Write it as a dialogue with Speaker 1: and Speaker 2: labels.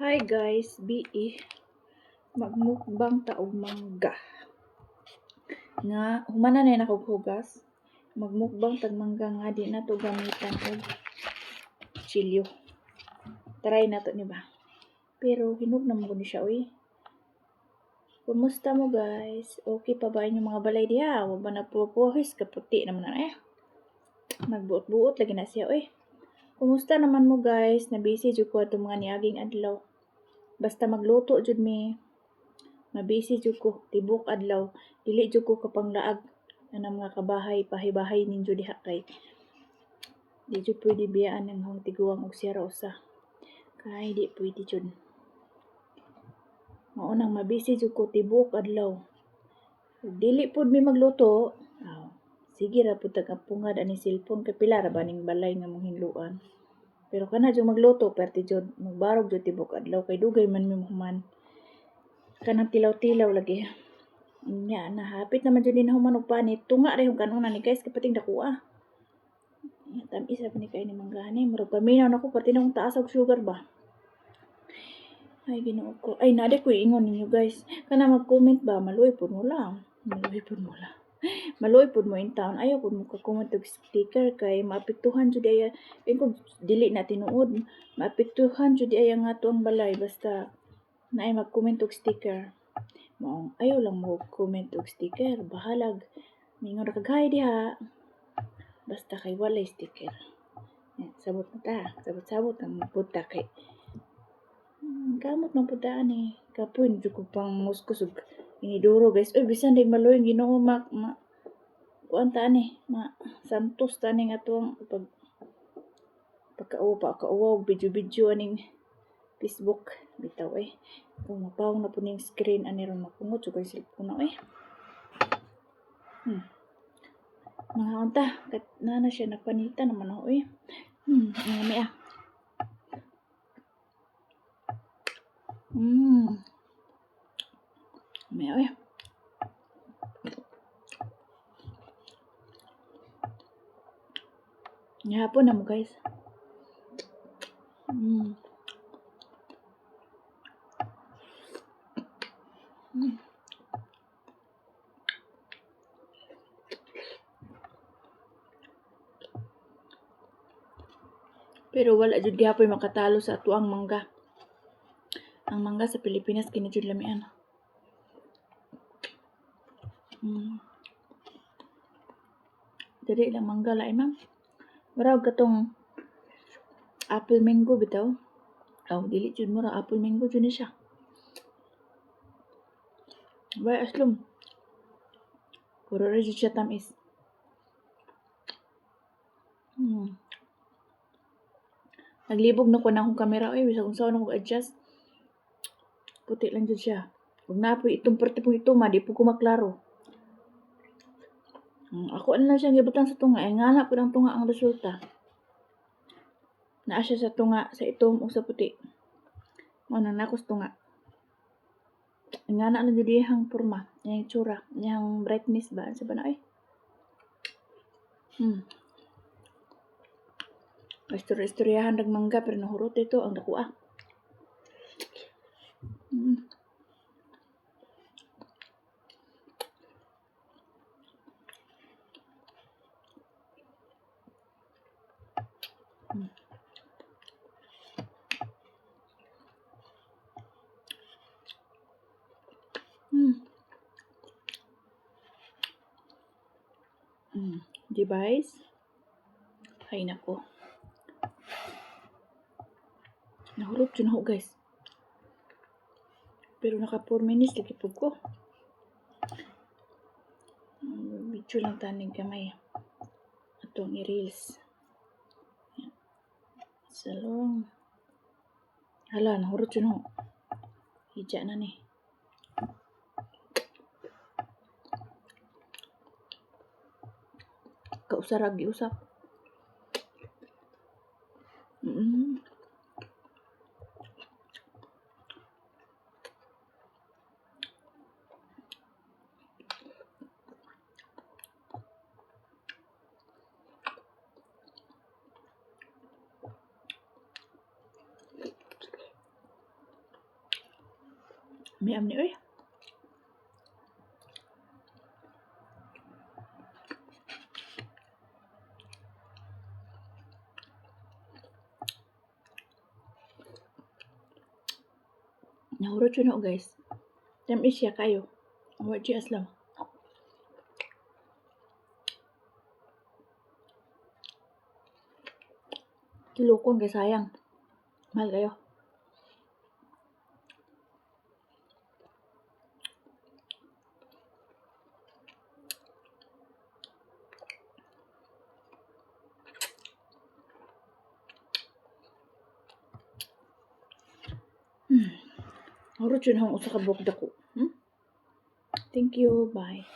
Speaker 1: Hi guys, BE magmukbang taog mangga. Nga humana na nakughugas. Magmukbang tag mangga nga di na to gamitan og chilyo. Try na to ni ba? Pero hinog na mo ni siya oy. Kumusta mo guys? Okay pa ba inyong mga balay diha? Wa ba nagpupuhis kaputi naman na eh. Nagbuot-buot lagi na siya oy. Kumusta naman mo guys? Na busy jud ko ato mga niaging adlaw. Basta magluto jud mi. Mabisi jud ko tibok adlaw. Dili jud ko kapanglaag ana mga kabahay pahibahay ninyo diha kay di jud pwede biyaan ng hong tiguang og siyara usa. Kay di pwede jud. Mao nang mabisi jud ko tibok adlaw. Ug dili pud mi magluto. Sige ra pud tag-apungad ani cellphone kay pila ra ba ning balay nga mong hinluan. Pero kana jud magluto perti jud magbarog jud tibok adlaw kay dugay man mi human. Kanang tilaw-tilaw lagi. Nya na hapit naman jud din human og panit. Tunga ra yung kanuna ni guys kapating dakuha. Tamis ra ni kay ni manggani. Murag paminaw nako pati na akong taas og sugar ba. Ay Ginoo ko. Ay nade ko ingon ninyo guys. Kana mag-comment ba maluoy pud mo lang. Maluoy pud mo lang. Maluoy pud mo in town. Ayaw pud mo ka-comment og sticker kay maapektuhan jud ay kung dili na tinuod. Maapektuhan jud ay nga to ang balay basta naay mag-comment og sticker. Maong ayaw lang mo comment og sticker. Bahalag. Mingon ra kag hi diha. Basta kay walay sticker. Sabot na ta. Sabot-sabot ang puta kay kamot man puta ani. Kapoy jud ko pang muskus og iniduro guys. Oy bisan dig maloy Ginoo kuan ta ani santos ta ning atong pagkauwa video aning Facebook bitaw kung mapawong na po ning screen ani ron mapungot so kay cellphone na mga unta kat na siya nagpanita naman ako ngami may Hapon na mo guys. Pero wala jud gyapon makatalo sa atuang mangga. Ang mangga sa Pilipinas kini jud lamian. Dili lang mangga lain man. Murag katong apple mango bitaw. Dili jud mura apple mango jud ni siya. Bay aslum. Puro ra jud siya tamis. Naglibog na ko na akong kamera bisag kung saan ako adjust. Puti lang jud siya. Kung napoy itong parte pong ito di po ko maklaro. Ako lang siya gibutang sa tunga. Ngana po ng tunga ang resulta. Naa siya sa tunga, sa itom o sa puti. Nang nakos tunga. Ngana lang jud dihang porma, yung tsura, yung brightness ba sa bana Istoryahan dag mangga pero nahurot ito ang dakuha. Device. Ay nako. Nahurot yun ako guys. Pero naka 4 minutes lagi po ko. Video lang tanig kamay. Atong i-reels. Salong. Hala, nahurot yun ako. Hidya na ni. Kausarag giusap. May amni, oy. Nahurot yun ako, guys. Tamis siya kayo. Awat siya aslam. Kilokon kay sayang. Mahal kayo. Nahurot yun akong usa ka buhok dako. Thank you. Bye.